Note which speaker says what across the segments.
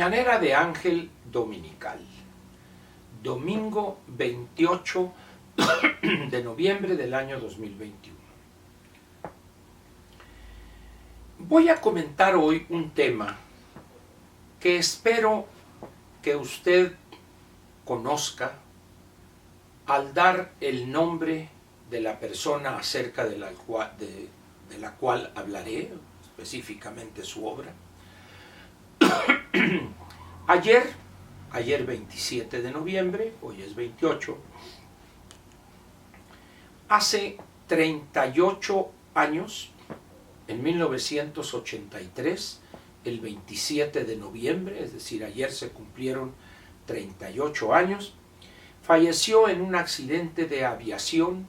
Speaker 1: mañanera de Ángel Dominical, domingo 28 de noviembre del año 2021. Voy a comentar hoy un tema que espero que usted conozca al dar el nombre de la persona acerca de la cual hablaré, específicamente su obra. Ayer 27 de noviembre, hoy es 28, hace 38 años, en 1983, el 27 de noviembre, es decir, ayer se cumplieron 38 años, falleció en un accidente de aviación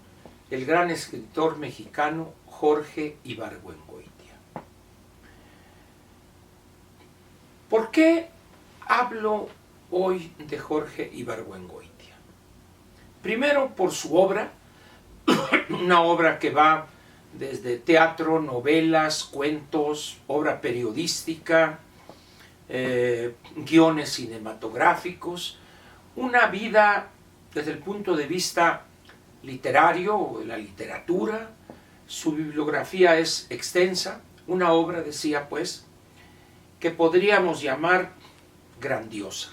Speaker 1: el gran escritor mexicano Jorge Ibargüengoitia. ¿Por qué hablo hoy de Jorge Ibargüengoitia? Primero, por su obra, una obra que va desde teatro, novelas, cuentos, obra periodística, guiones cinematográficos, una vida desde el punto de vista literario o de la literatura. Su bibliografía es extensa, una obra, decía pues, que podríamos llamar grandiosa.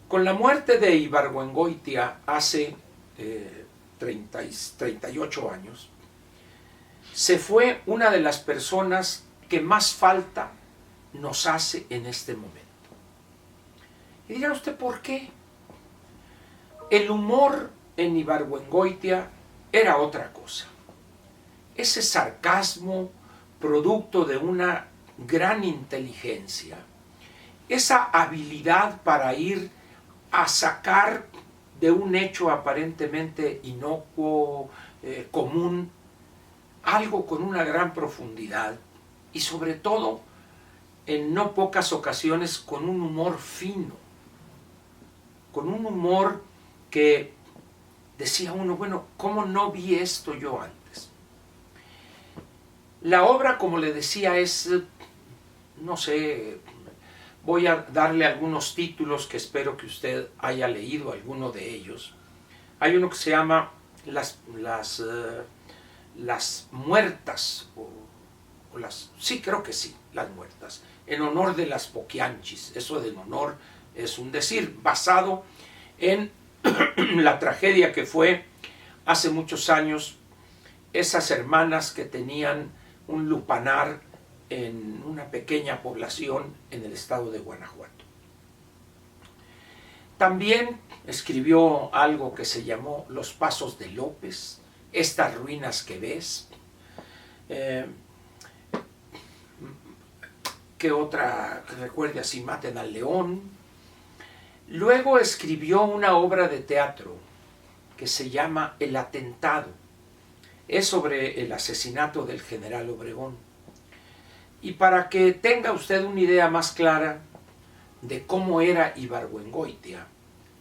Speaker 1: Con la muerte de Ibargüengoitia hace 38 años, se fue una de las personas que más falta nos hace en este momento. Y dirá usted, ¿por qué? El humor en Ibargüengoitia era otra cosa. Ese sarcasmo producto de una gran inteligencia, esa habilidad para ir a sacar de un hecho aparentemente inocuo, común, algo con una gran profundidad y sobre todo, en no pocas ocasiones, con un humor fino, con un humor que decía uno, bueno, ¿cómo no vi esto yo antes? La obra, como le decía, es, no sé, voy a darle algunos títulos que espero que usted haya leído alguno de ellos. Hay uno que se llama Las Muertas, sí, creo que sí, Las Muertas, en honor de las Poquianchis. Eso de en honor es un decir, basado en la tragedia que fue hace muchos años esas hermanas que tenían un lupanar en una pequeña población en el estado de Guanajuato. También escribió algo que se llamó Los Pasos de López, Estas ruinas que ves. ¿Qué otra que recuerde así? Maten al león. Luego escribió una obra de teatro que se llama El Atentado. Es sobre el asesinato del general Obregón. Y para que tenga usted una idea más clara de cómo era Ibargüengoitia,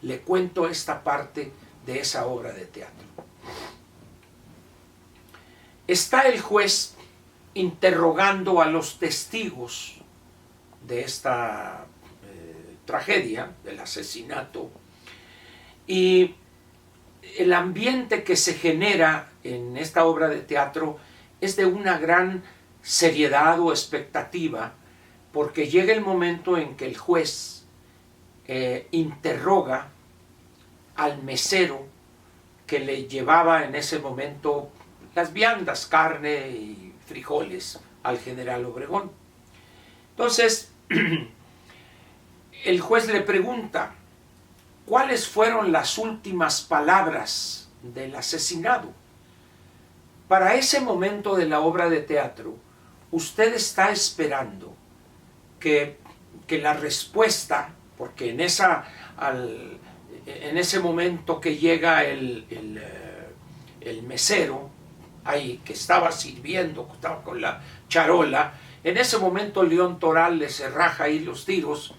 Speaker 1: le cuento esta parte de esa obra de teatro. Está el juez interrogando a los testigos de esta tragedia, del asesinato, y el ambiente que se genera en esta obra de teatro es de una gran seriedad o expectativa, porque llega el momento en que el juez interroga al mesero que le llevaba en ese momento las viandas, carne y frijoles al general Obregón. Entonces, el juez le pregunta, ¿cuáles fueron las últimas palabras del asesinado? Para ese momento de la obra de teatro, usted está esperando que la respuesta, porque en ese momento que llega el mesero, ahí que estaba sirviendo, estaba con la charola, en ese momento León Toral le se raja ahí los tiros,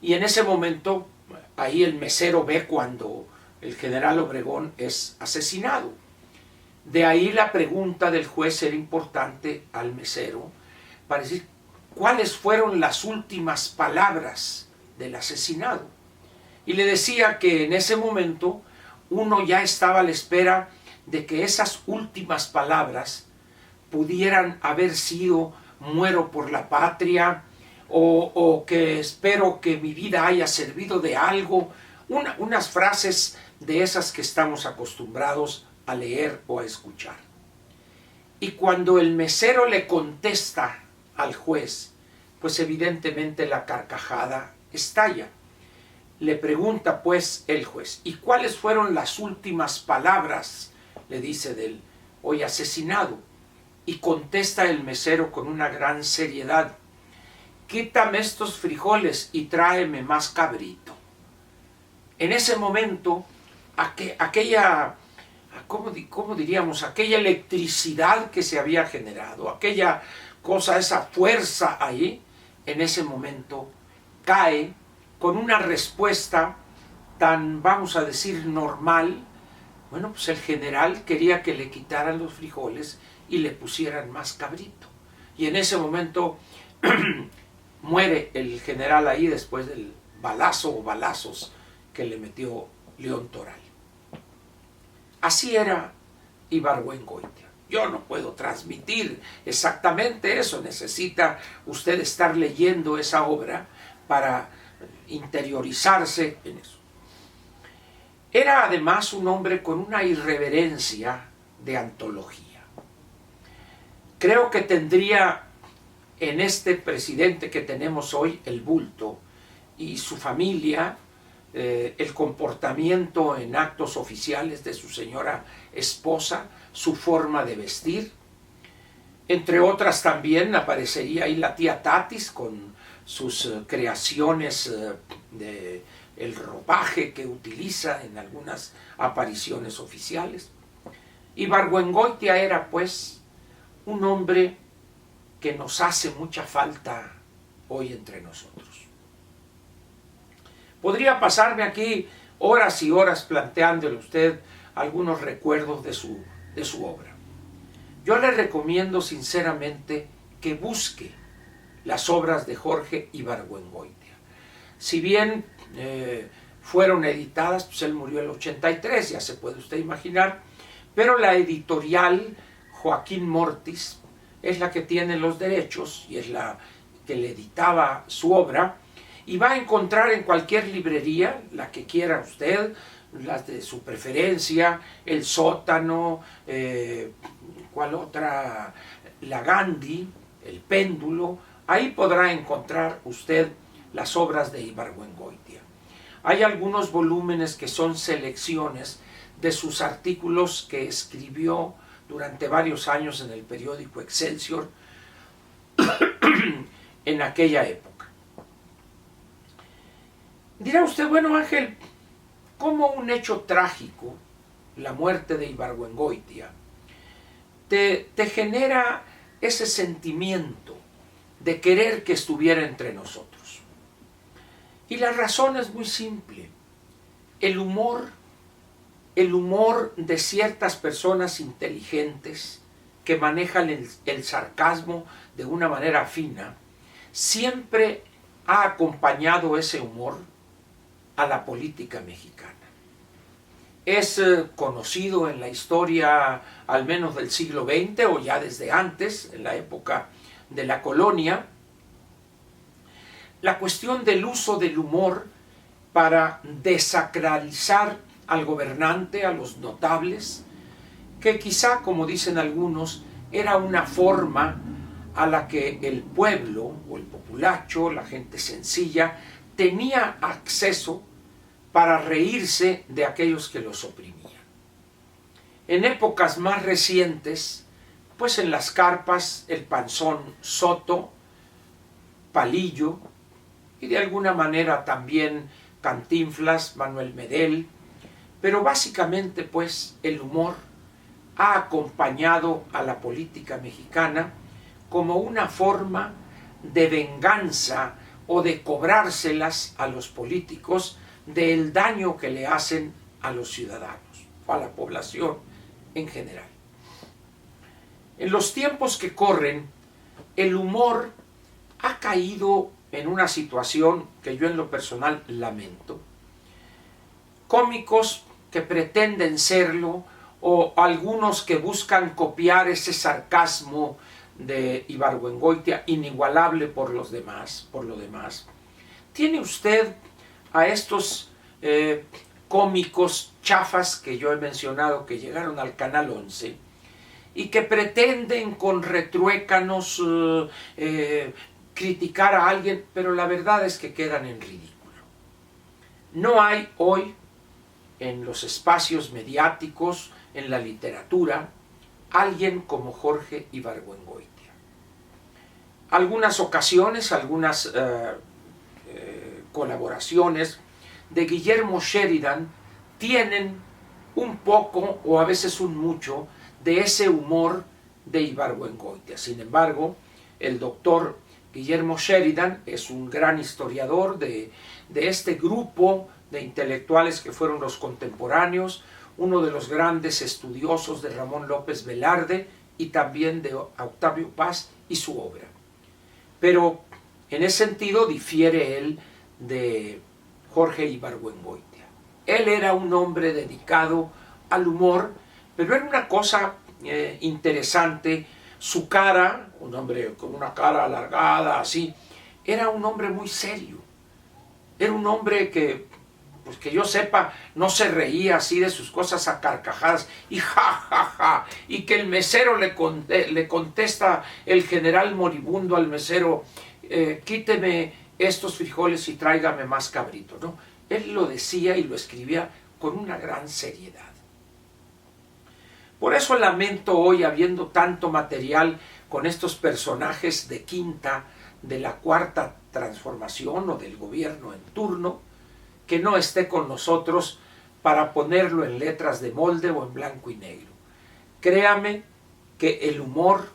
Speaker 1: y en ese momento ahí el mesero ve cuando el general Obregón es asesinado. De ahí la pregunta del juez era importante al mesero para decir cuáles fueron las últimas palabras del asesinado. Y le decía que en ese momento uno ya estaba a la espera de que esas últimas palabras pudieran haber sido muero por la patria, o que espero que mi vida haya servido de algo, unas frases de esas que estamos acostumbrados a leer o a escuchar. Y cuando el mesero le contesta al juez, pues evidentemente la carcajada estalla. Le pregunta pues el juez, ¿y cuáles fueron las últimas palabras? Le dice del hoy asesinado. Y contesta el mesero con una gran seriedad, quítame estos frijoles y tráeme más cabrito. En ese momento, aquella, ¿cómo diríamos? Aquella electricidad que se había generado, aquella cosa, esa fuerza ahí, en ese momento cae con una respuesta tan, vamos a decir, normal. Bueno, pues el general quería que le quitaran los frijoles y le pusieran más cabrito. Y en ese momento muere el general ahí después del balazo o balazos que le metió León Toral. Así era Ibargüengoitia. Yo no puedo transmitir exactamente eso, necesita usted estar leyendo esa obra para interiorizarse en eso. Era además un hombre con una irreverencia de antología. Creo que tendría en este presidente que tenemos hoy, el bulto, y su familia, el comportamiento en actos oficiales de su señora esposa, su forma de vestir. Entre otras también aparecería ahí la tía Tatis con sus creaciones de el ropaje que utiliza en algunas apariciones oficiales. Ibargüengoitia era pues un hombre que nos hace mucha falta hoy entre nosotros. Podría pasarme aquí horas y horas planteándole a usted algunos recuerdos de su obra. Yo le recomiendo sinceramente que busque las obras de Jorge Ibargüengoitia. Si bien fueron editadas, pues él murió en el 83, ya se puede usted imaginar, pero la editorial Joaquín Mortis es la que tiene los derechos y es la que le editaba su obra, y va a encontrar en cualquier librería, la que quiera usted, las de su preferencia, El Sótano, ¿cuál otra? La Gandhi, El Péndulo. Ahí podrá encontrar usted las obras de Ibargüengoitia. Hay algunos volúmenes que son selecciones de sus artículos que escribió durante varios años en el periódico Excelsior en aquella época. Dirá usted, bueno Ángel, ¿cómo un hecho trágico, la muerte de Ibargüengoitia, te genera ese sentimiento de querer que estuviera entre nosotros? Y la razón es muy simple. El humor de ciertas personas inteligentes que manejan el sarcasmo de una manera fina, siempre ha acompañado ese humor a la política mexicana. Es conocido en la historia al menos del siglo XX o ya desde antes, en la época de la colonia, la cuestión del uso del humor para desacralizar al gobernante, a los notables, que quizá, como dicen algunos, era una forma a la que el pueblo o el populacho, la gente sencilla, tenía acceso para reírse de aquellos que los oprimían. En épocas más recientes, pues en las carpas, el Panzón Soto, Palillo, y de alguna manera también Cantinflas, Manuel Medel, pero básicamente pues el humor ha acompañado a la política mexicana como una forma de venganza o de cobrárselas a los políticos del daño que le hacen a los ciudadanos o a la población en general. En los tiempos que corren, el humor ha caído en una situación que yo en lo personal lamento. Cómicos que pretenden serlo, o algunos que buscan copiar ese sarcasmo de Ibargüengoitia, inigualable por lo demás. Tiene usted a estos cómicos chafas que yo he mencionado, que llegaron al Canal 11 y que pretenden con retruécanos criticar a alguien, pero la verdad es que quedan en ridículo. No hay hoy en los espacios mediáticos, en la literatura, alguien como Jorge Ibargüengoitia. Algunas ocasiones, algunas colaboraciones de Guillermo Sheridan tienen un poco o a veces un mucho de ese humor de Ibargüengoitia. Sin embargo, el doctor Guillermo Sheridan es un gran historiador de este grupo de intelectuales que fueron los contemporáneos, uno de los grandes estudiosos de Ramón López Velarde y también de Octavio Paz y su obra. Pero en ese sentido difiere él de Jorge Ibargüengoitia. Él era un hombre dedicado al humor, pero era una cosa interesante. Su cara, un hombre con una cara alargada, así, era un hombre muy serio. Era un hombre que, pues que yo sepa, no se reía así de sus cosas a carcajadas y y que el mesero le contesta el general moribundo al mesero, quíteme estos frijoles y tráigame más cabrito, ¿no? Él lo decía y lo escribía con una gran seriedad. Por eso lamento hoy, habiendo tanto material con estos personajes de quinta, de la cuarta transformación o del gobierno en turno, que no esté con nosotros para ponerlo en letras de molde o en blanco y negro. Créame que el humor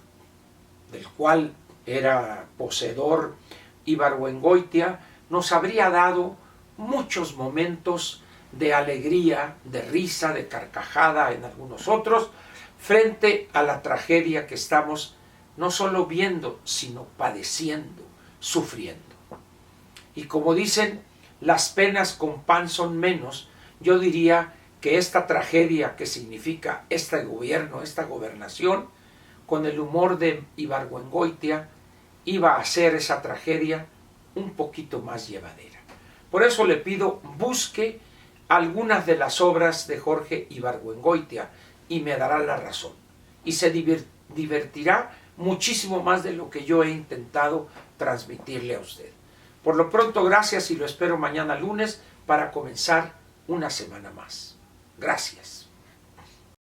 Speaker 1: del cual era poseedor Ibargüengoitia nos habría dado muchos momentos de alegría, de risa, de carcajada en algunos otros, frente a la tragedia que estamos no solo viendo, sino padeciendo, sufriendo. Y como dicen, las penas con pan son menos, yo diría que esta tragedia que significa este gobierno, esta gobernación, con el humor de Ibargüengoitia, iba a hacer esa tragedia un poquito más llevadera. Por eso le pido, busque algunas de las obras de Jorge Ibargüengoitia y me dará la razón. Y se divertirá muchísimo más de lo que yo he intentado transmitirle a usted. Por lo pronto, gracias y lo espero mañana lunes para comenzar una semana más. Gracias.